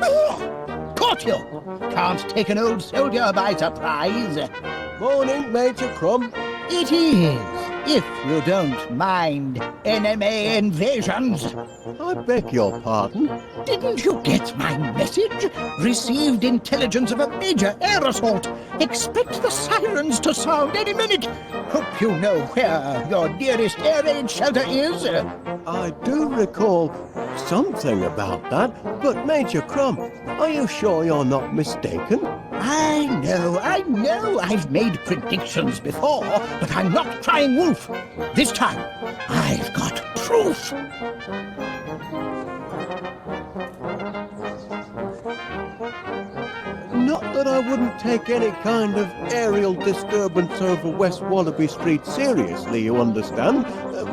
Oh, caught you! Can't take an old soldier by surprise. Morning, Major Crump. It is, if you don't mind enemy invasions. I beg your pardon. Didn't you get my message? Received intelligence of a major air assault. Expect the sirens to sound any minute. Hope you know where your nearest air raid shelter is. I do recall something about that, but Major Crump, are you sure you're not mistaken? I know. I've made predictions before, but I'm not crying wolf. This time, I've got proof. Not that I wouldn't take any kind of aerial disturbance over West Wallaby Street seriously, you understand,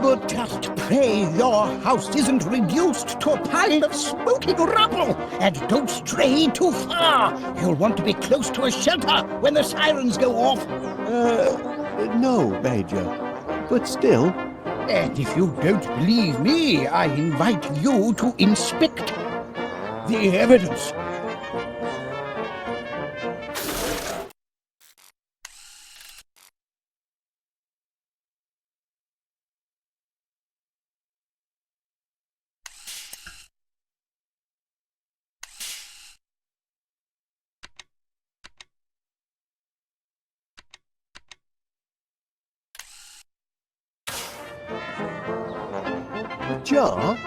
but... Just pray your house isn't reduced to a pile of smoking rubble, and don't stray too far. You'll want to be close to a shelter when the sirens go off. No, Major, but still... And if you don't believe me, I invite you to inspect the evidence. Jar?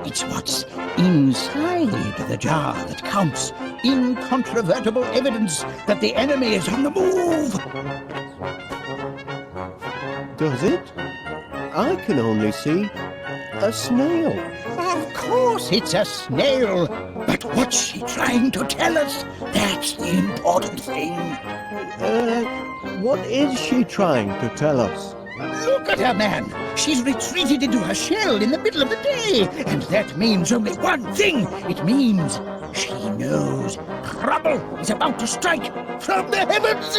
It's what's inside the jar that counts. Incontrovertible evidence that the enemy is on the move. Does it? I can only see a snail. Of course it's a snail. But what's she trying to tell us? That's the important thing. What is she trying to tell us? Look at her, man. She's retreated into her shell in the middle of the day. And that means only one thing. It means she knows trouble is about to strike from the heavens.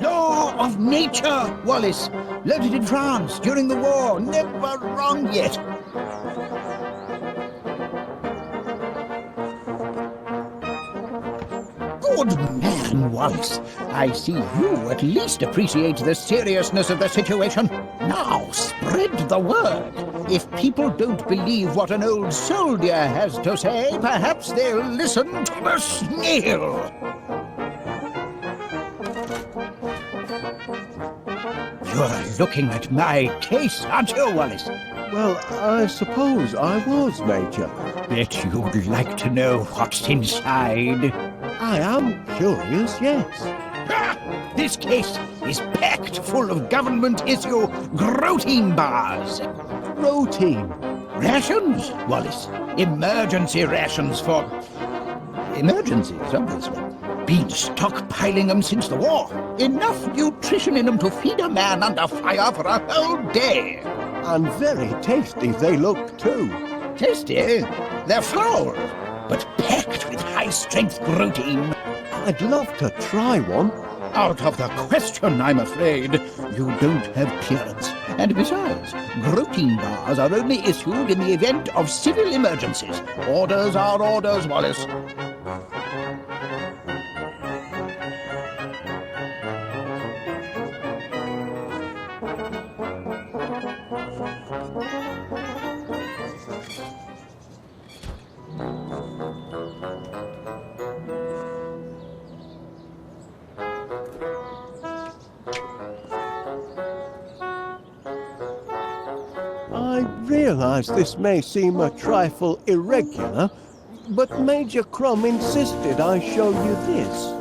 Law of nature, Wallace. Learned it in France during the war. Never wrong yet. Good man, Wallace. I see you at least appreciate the seriousness of the situation. Now, spread the word. If people don't believe what an old soldier has to say, perhaps they'll listen to the snail. You're looking at my case, aren't you, Wallace? Well, I suppose I was, Major. Bet you'd like to know what's inside. I am curious, yes. Ha! This case is packed full of government-issue protein bars. Protein? Rations, Wallace. Emergency rations for... emergencies, obviously. Been stockpiling them since the war. Enough nutrition in them to feed a man under fire for a whole day. And very tasty they look, too. Tasty? They're foul, but packed with high-strength protein. I'd love to try one. Out of the question, I'm afraid. You don't have clearance. And besides, protein bars are only issued in the event of civil emergencies. Orders are orders, Wallace. I realise this may seem a trifle irregular, but Major Crumb insisted I show you this.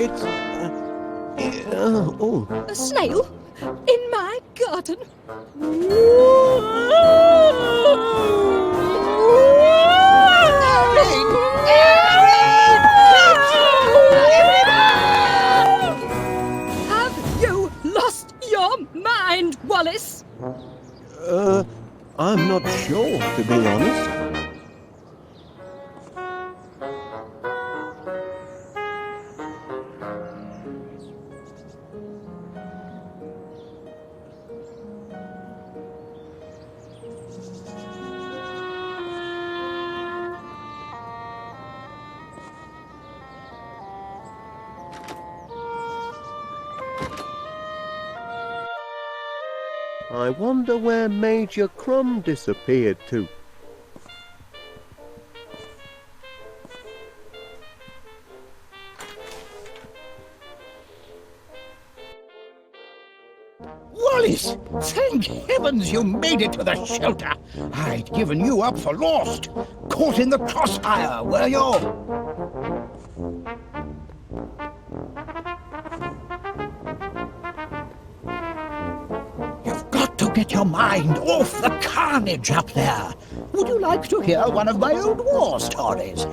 It's... oh. A snail? In my garden? Have you lost your mind, Wallace? I'm not sure, to be honest. I wonder where Major Crumb disappeared to. Wallace! Thank heavens you made it to the shelter! I'd given you up for lost. Caught in the crossfire, were you? You've got to get your mind off the carnage up there. Would you like to hear one of my old war stories?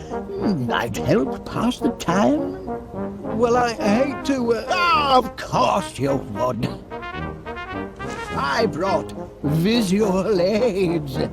I'd help pass the time. Well, I hate to... Of course you would. I brought visual aids. I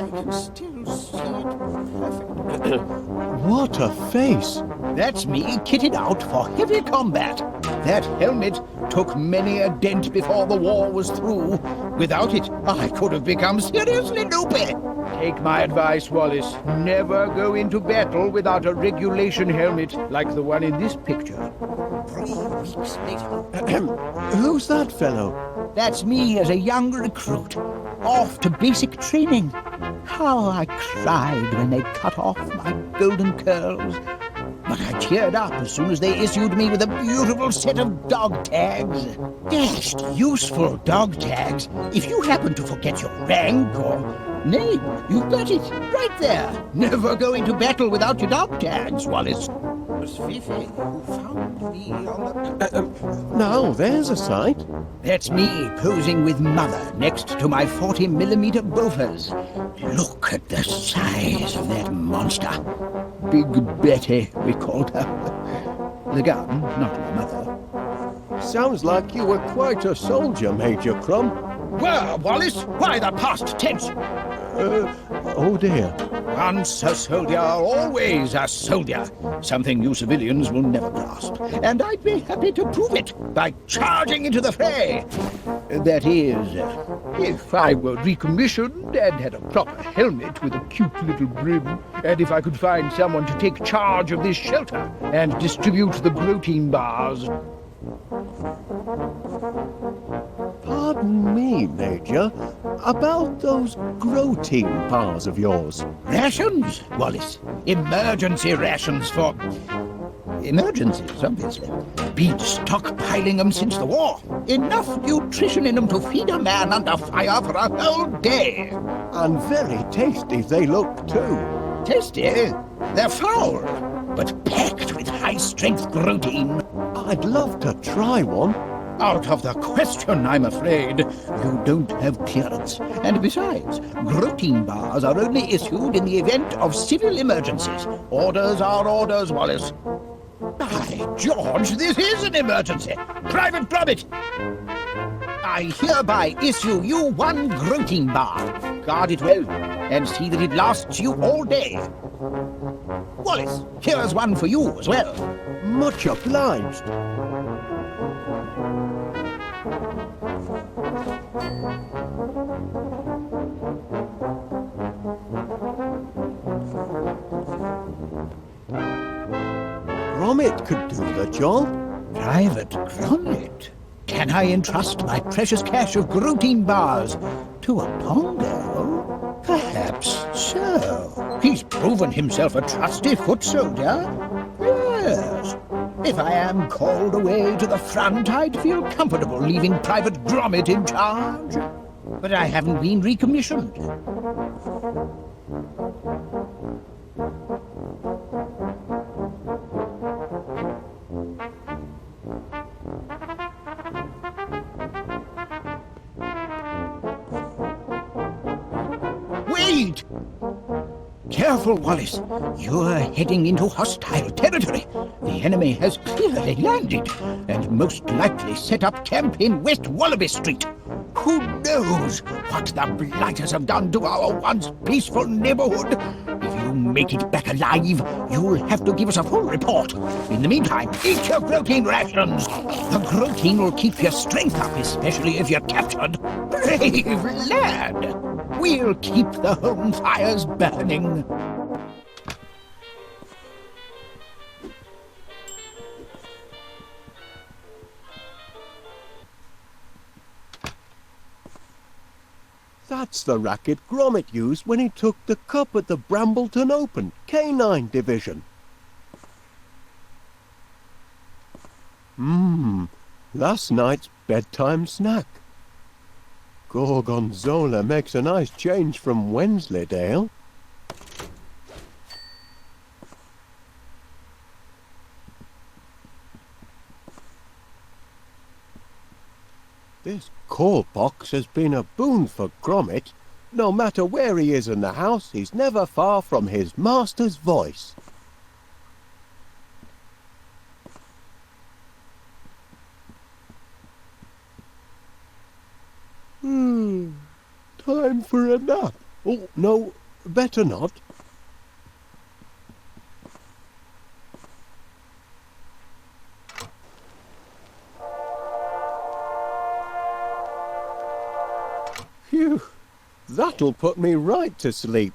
can still see it perfectly. What a face! That's me kitted out for heavy combat. That helmet took many a dent before the war was through. Without it, I could have become seriously loopy. Take my advice, Wallace. Never go into battle without a regulation helmet like the one in this picture. 3 weeks later. Who's that fellow? That's me as a young recruit, off to basic training. How I cried when they cut off my golden curls. But I cheered up as soon as they issued me with a beautiful set of dog tags. Dashed useful dog tags if you happen to forget your rank or name. You've got it right there. Never go into battle without your dog tags, Wallace. It was Fifi who found me on the... Now, there's a sight. That's me posing with Mother next to my 40mm Bofors. Look at the size of that monster. Big Betty, we called her. The gun, not my mother. Sounds like you were quite a soldier, Major Crumb. Well, Wallace, why the past tense? Oh dear. Once a soldier, always a soldier. Something you civilians will never grasp. And I'd be happy to prove it by charging into the fray. That is, if I were recommissioned and had a proper helmet with a cute little brim, and if I could find someone to take charge of this shelter and distribute the protein bars. Pardon me, Major. About those protein bars of yours. Rations, Wallace. Emergency rations for... emergencies, obviously. Been stockpiling them since the war. Enough nutrition in them to feed a man under fire for a whole day. And very tasty they look, too. Tasty? They're foul, but packed with high-strength protein. I'd love to try one. Out of the question, I'm afraid. You don't have clearance. And besides, protein bars are only issued in the event of civil emergencies. Orders are orders, Wallace. By George, this is an emergency. Private Gromit! I hereby issue you 1 protein bar. Guard it well, and see that it lasts you all day. Wallace, here's one for you as well. Much obliged. Gromit could do the job. Private Gromit? Can I entrust my precious cache of protein bars to a Pongo? Perhaps so. He's proven himself a trusty foot soldier. Yes. If I am called away to the front, I'd feel comfortable leaving Private Gromit in charge. But I haven't been recommissioned. Wait! Careful, Wallace. You're heading into hostile territory. The enemy has clearly landed, and most likely set up camp in West Wallaby Street. Who knows what the Blighters have done to our once peaceful neighborhood? If you make it back alive, you'll have to give us a full report. In the meantime, eat your protein rations. The protein will keep your strength up, especially if you're captured. Brave lad! We'll keep the home fires burning. That's the racket Gromit used when he took the cup at the Brambleton Open, Canine Division. Last night's bedtime snack. Gorgonzola makes a nice change from Wensleydale. This call box has been a boon for Gromit. No matter where he is in the house, he's never far from his master's voice. Time for a nap. Oh, no, better not. Phew, that'll put me right to sleep.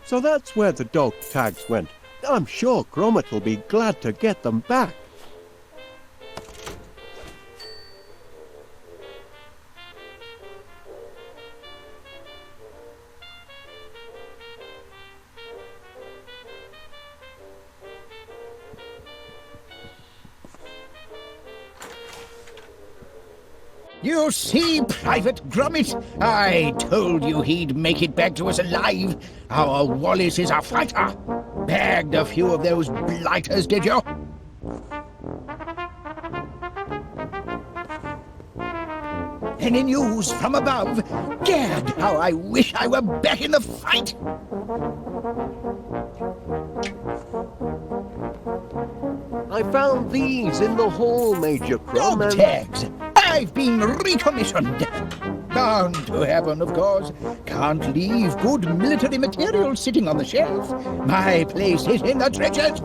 So that's where the dog tags went. I'm sure Gromit will be glad to get them back. You see, Private Gromit, I told you he'd make it back to us alive. Our Wallace is a fighter. Bagged a few of those blighters, did you? Any news from above? Gad, how I wish I were back in the fight! I found these in the hall, Major Crum. Dog tags! I've been recommissioned. Bound to heaven, of course. Can't leave good military material sitting on the shelf. My place is in the trenches.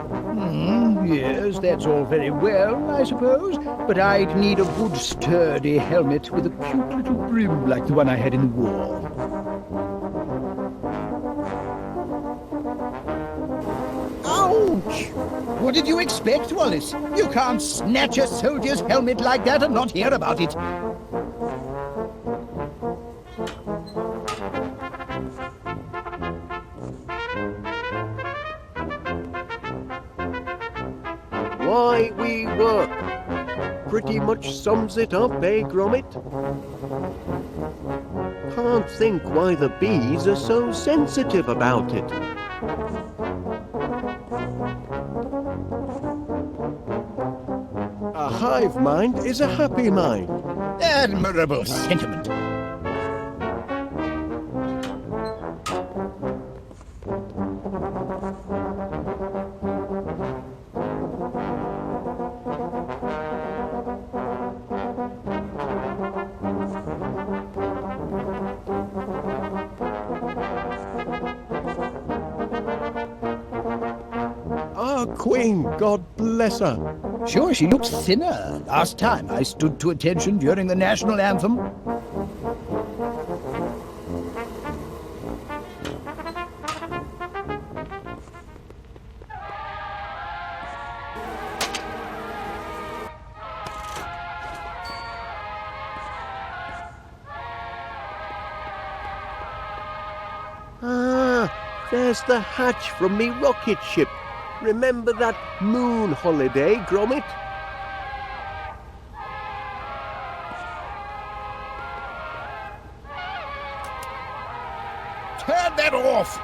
Yes, that's all very well, I suppose. But I'd need a good sturdy helmet with a cute little brim like the one I had in the war. Ouch! What did you expect, Wallace? You can't snatch a soldier's helmet like that and not hear about it. Why we work. Pretty much sums it up, eh, Gromit? Can't think why the bees are so sensitive about it. A hive mind is a happy mind. Admirable sentiment. Our Queen, God bless her. Sure, she looks thinner. Last time I stood to attention during the national anthem. Ah, there's the hatch from me rocket ship. Remember that moon holiday, Gromit? Turn that off!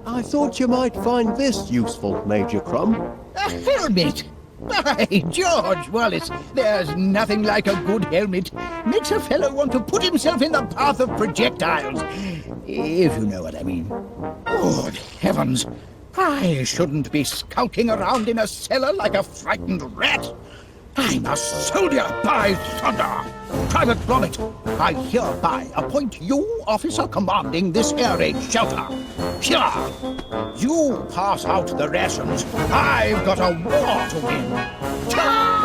I thought you might find this useful, Major Crum. A helmet! By George, Wallace, there's nothing like a good helmet. Makes a fellow want to put himself in the path of projectiles. If you know what I mean. Good heavens! I shouldn't be skulking around in a cellar like a frightened rat. I'm a soldier, by thunder! Private Gromit, I hereby appoint you officer commanding this air raid shelter. Here, you pass out the rations. I've got a war to win. Ta!